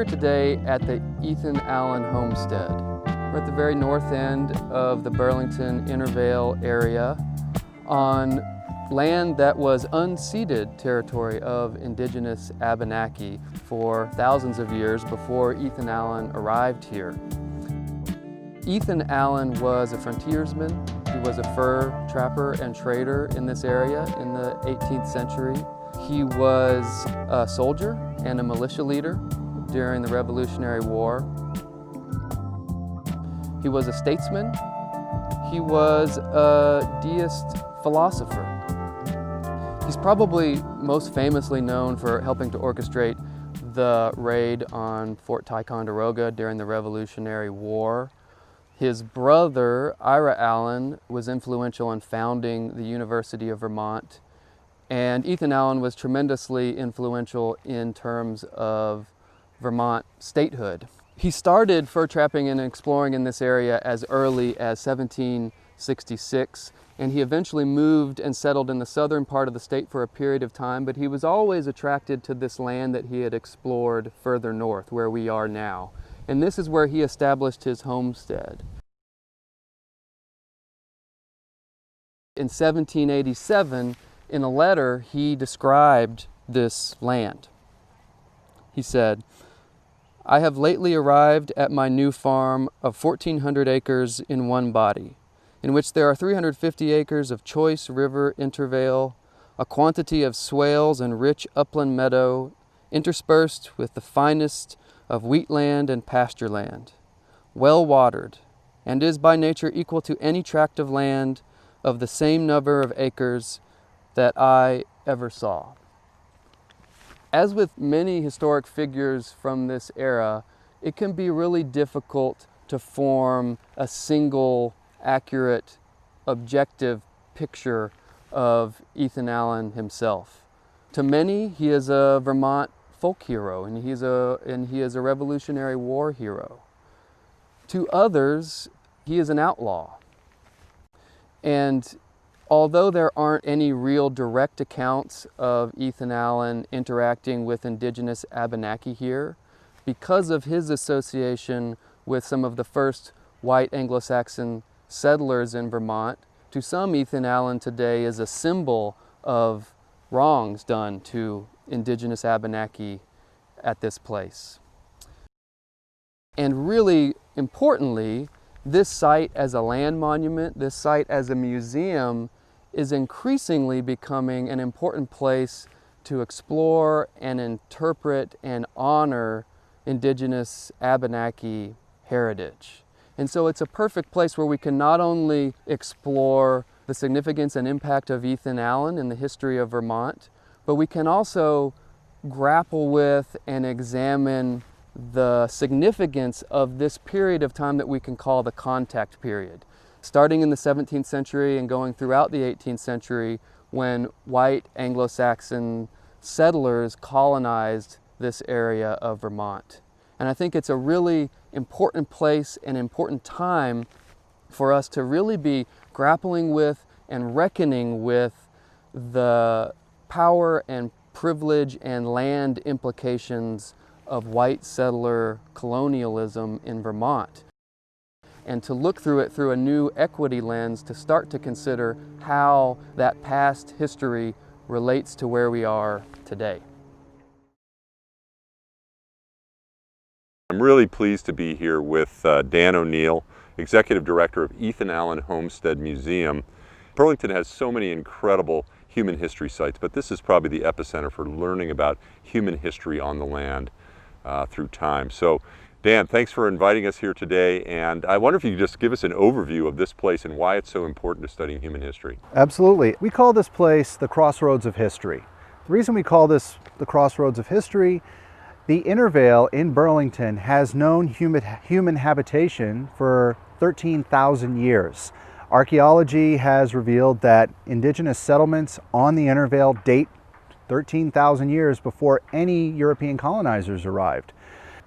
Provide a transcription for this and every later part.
here today at the Ethan Allen Homestead. We're at the very north end of the Burlington Intervale area on land that was unceded territory of indigenous Abenaki for thousands of years before Ethan Allen arrived here. Ethan Allen was a frontiersman. He was a fur trapper and trader in this area in the 18th century. He was a soldier and a militia leader during the Revolutionary War. He was a statesman. He was a deist philosopher. He's probably most famously known for helping to orchestrate the raid on Fort Ticonderoga during the Revolutionary War. His brother, Ira Allen, was influential in founding the University of Vermont, and Ethan Allen was tremendously influential in terms of Vermont statehood. He started fur trapping and exploring in this area as early as 1766, and he eventually moved and settled in the southern part of the state for a period of time, but he was always attracted to this land that he had explored further north, where we are now. And this is where he established his homestead. In 1787, in a letter, he described this land. He said, "I have lately arrived at my new farm of 1,400 acres in one body, in which there are 350 acres of choice river intervale, a quantity of swales and rich upland meadow, interspersed with the finest of wheat land and pasture land, well watered, and is by nature equal to any tract of land of the same number of acres that I ever saw." As with many historic figures from this era, it can be really difficult to form a single, accurate, objective picture of Ethan Allen himself. To many, he is a Vermont folk hero, and he is a Revolutionary War hero. To others, he is an outlaw. And although there aren't any real direct accounts of Ethan Allen interacting with indigenous Abenaki here, because of his association with some of the first white Anglo-Saxon settlers in Vermont, to some Ethan Allen today is a symbol of wrongs done to indigenous Abenaki at this place. And really importantly, this site as a land monument, this site as a museum, is increasingly becoming an important place to explore and interpret and honor indigenous Abenaki heritage. And so it's a perfect place where we can not only explore the significance and impact of Ethan Allen in the history of Vermont, but we can also grapple with and examine the significance of this period of time that we can call the contact period, starting in the 17th century and going throughout the 18th century when white Anglo-Saxon settlers colonized this area of Vermont. And I think it's a really important place and important time for us to really be grappling with and reckoning with the power and privilege and land implications of white settler colonialism in Vermont, and to look through it through a new equity lens to start to consider how that past history relates to where we are today. I'm really pleased to be here with Dan O'Neill, Executive Director of Ethan Allen Homestead Museum. Burlington has so many incredible human history sites, but this is probably the epicenter for learning about human history on the land through time. So Dan, thanks for inviting us here today, and I wonder if you could just give us an overview of this place and why it's so important to studying human history. Absolutely. We call this place the Crossroads of History. The reason we call this the Crossroads of History, the Intervale in Burlington has known human habitation for 13,000 years. Archaeology has revealed that indigenous settlements on the Intervale date 13,000 years before any European colonizers arrived.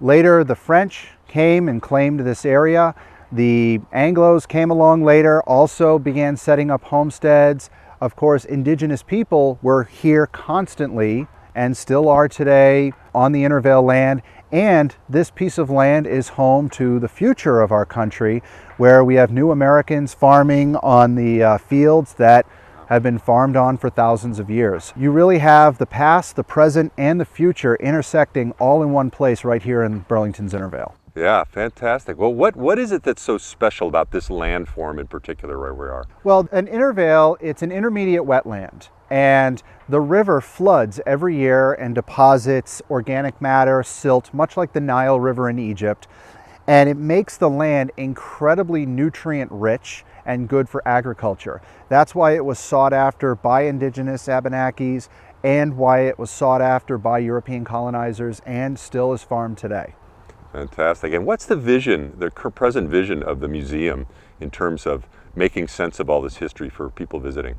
Later, the French came and claimed this area. The Anglos came along later, also began setting up homesteads. Of course, indigenous people were here constantly and still are today on the Intervale land. And this piece of land is home to the future of our country, where we have new Americans farming on the fields that have been farmed on for thousands of years. You really have the past, the present, and the future intersecting all in one place right here in Burlington's Intervale. Yeah, fantastic. Well, what is it that's so special about this landform in particular where we are? Well, an intervale, it's an intermediate wetland, and the river floods every year and deposits organic matter, silt, much like the Nile River in Egypt, and it makes the land incredibly nutrient rich and good for agriculture. That's why it was sought after by indigenous Abenakis and why it was sought after by European colonizers and still is farmed today. Fantastic. And what's the vision, the present vision of the museum in terms of making sense of all this history for people visiting?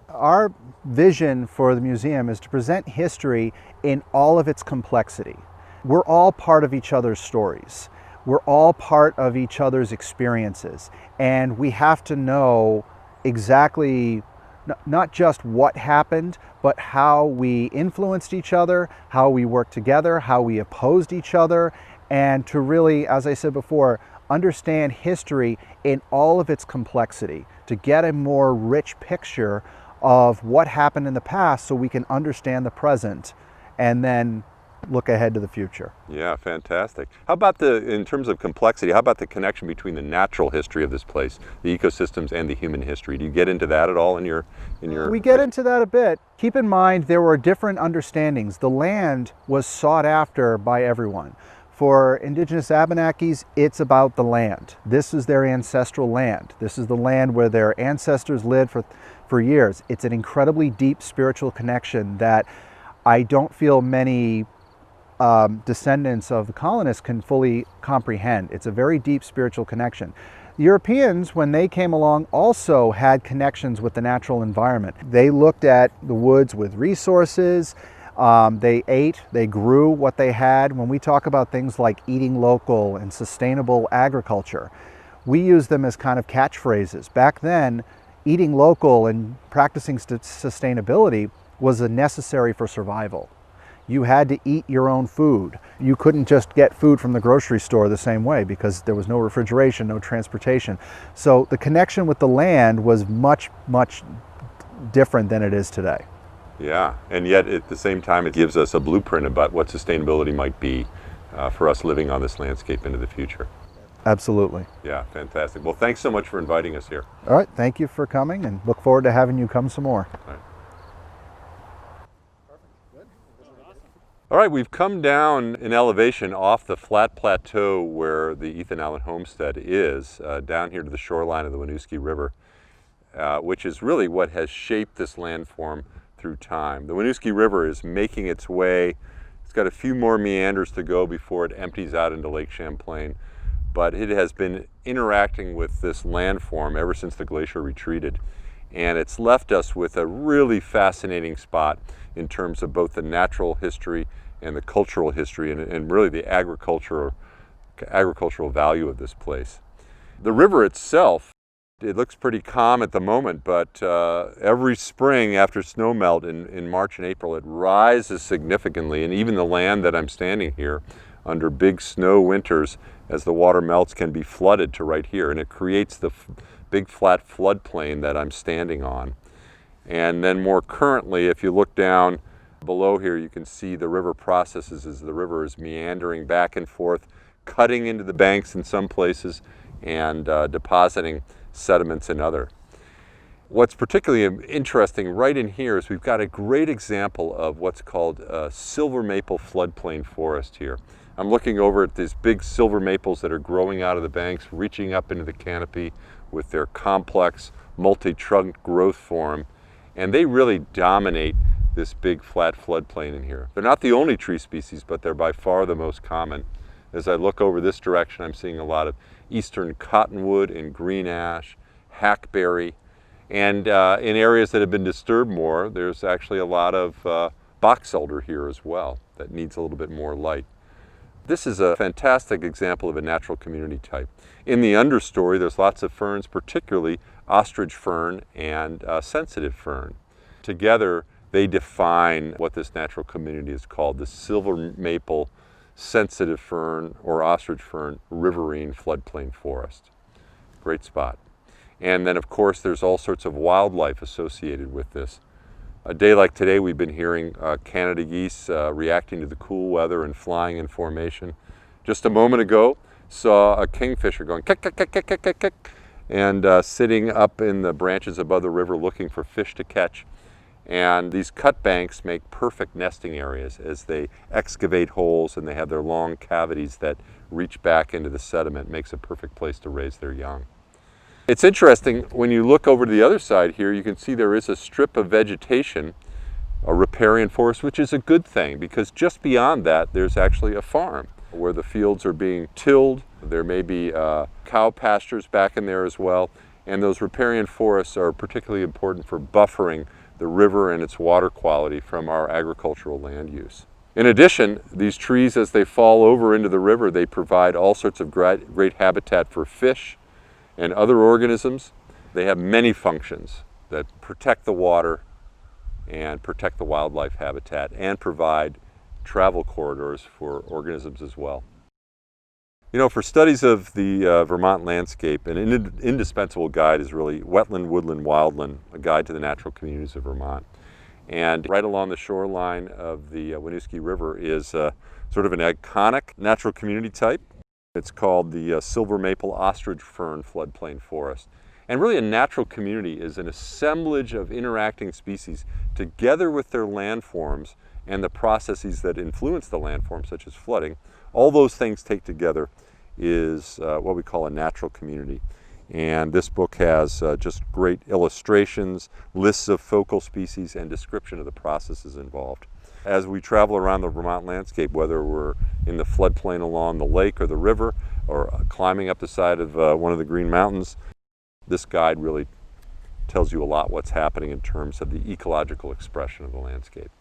Our vision for the museum is to present history in all of its complexity. We're all part of each other's stories. We're all part of each other's experiences, and we have to know exactly not just what happened, but how we influenced each other, how we worked together, how we opposed each other, and to really, as I said before, understand history in all of its complexity, to get a more rich picture of what happened in the past so we can understand the present and then look ahead to the future. Yeah, fantastic. How about in terms of complexity, how about the connection between the natural history of this place, the ecosystems, and the human history? Do you get into that at all in your? We get into that a bit. Keep in mind there were different understandings. The land was sought after by everyone. For indigenous Abenakis, it's about the land. This is their ancestral land. This is the land where their ancestors lived for years. It's an incredibly deep spiritual connection that I don't feel many descendants of the colonists can fully comprehend. It's a very deep spiritual connection. The Europeans, when they came along, also had connections with the natural environment. They looked at the woods with resources. They ate, they grew what they had. When we talk about things like eating local and sustainable agriculture, we use them as kind of catchphrases. Back then, eating local and practicing sustainability was necessary for survival. You had to eat your own food. You couldn't just get food from the grocery store the same way because there was no refrigeration, no transportation. So the connection with the land was much, much different than it is today. Yeah, and yet at the same time it gives us a blueprint about what sustainability might be for us living on this landscape into the future. Absolutely. Yeah, fantastic. Well, thanks so much for inviting us here. All right, thank you for coming and look forward to having you come some more. All right. All right, we've come down in elevation off the flat plateau where the Ethan Allen Homestead is, down here to the shoreline of the Winooski River, which is really what has shaped this landform through time. The Winooski River is making its way. It's got a few more meanders to go before it empties out into Lake Champlain, but it has been interacting with this landform ever since the glacier retreated, and it's left us with a really fascinating spot in terms of both the natural history and the cultural history and really the agricultural value of this place. The river itself, it looks pretty calm at the moment, but every spring after snowmelt in March and April, it rises significantly, and even the land that I'm standing here under big snow winters, as the water melts, can be flooded to right here, and it creates the big flat floodplain that I'm standing on. And then more currently, if you look down below here, you can see the river processes as the river is meandering back and forth, cutting into the banks in some places and depositing sediments in other. What's particularly interesting right in here is we've got a great example of what's called a silver maple floodplain forest here. I'm looking over at these big silver maples that are growing out of the banks, reaching up into the canopy with their complex multi-trunk growth form, and they really dominate this big flat floodplain in here. They're not the only tree species, but they're by far the most common. As I look over this direction, I'm seeing a lot of eastern cottonwood and green ash, hackberry, and in areas that have been disturbed more, there's actually a lot of box elder here as well that needs a little bit more light. This is a fantastic example of a natural community type. In the understory, there's lots of ferns, particularly ostrich fern and sensitive fern. Together, they define what this natural community is called, the silver maple sensitive fern or ostrich fern riverine floodplain forest. Great spot. And then of course there's all sorts of wildlife associated with this. A day like today we've been hearing Canada geese reacting to the cool weather and flying in formation. Just a moment ago saw a kingfisher going kick, kick, kick, kick, kick, kick, kick, and sitting up in the branches above the river looking for fish to catch. And these cut banks make perfect nesting areas as they excavate holes, and they have their long cavities that reach back into the sediment. Makes a perfect place to raise their young. It's interesting, when you look over to the other side here, you can see there is a strip of vegetation, a riparian forest, which is a good thing, because just beyond that there's actually a farm where the fields are being tilled. There may be cow pastures back in there as well, and those riparian forests are particularly important for buffering the river and its water quality from our agricultural land use. In addition, these trees, as they fall over into the river, they provide all sorts of great habitat for fish and other organisms. They have many functions that protect the water and protect the wildlife habitat and provide travel corridors for organisms as well. You know, for studies of the Vermont landscape, an indispensable guide is really Wetland, Woodland, Wildland, a guide to the natural communities of Vermont. And right along the shoreline of the Winooski River is sort of an iconic natural community type. It's called the silver maple ostrich fern floodplain forest. And really a natural community is an assemblage of interacting species together with their landforms and the processes that influence the landform, such as flooding. All those things take together is what we call a natural community. And this book has just great illustrations, lists of focal species, and description of the processes involved. As we travel around the Vermont landscape, whether we're in the floodplain along the lake or the river, or climbing up the side of one of the Green Mountains, this guide really tells you a lot what's happening in terms of the ecological expression of the landscape.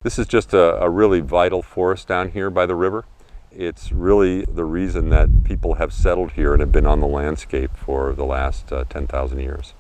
This is just a really vital forest down here by the river. It's really the reason that people have settled here and have been on the landscape for the last 10,000 years.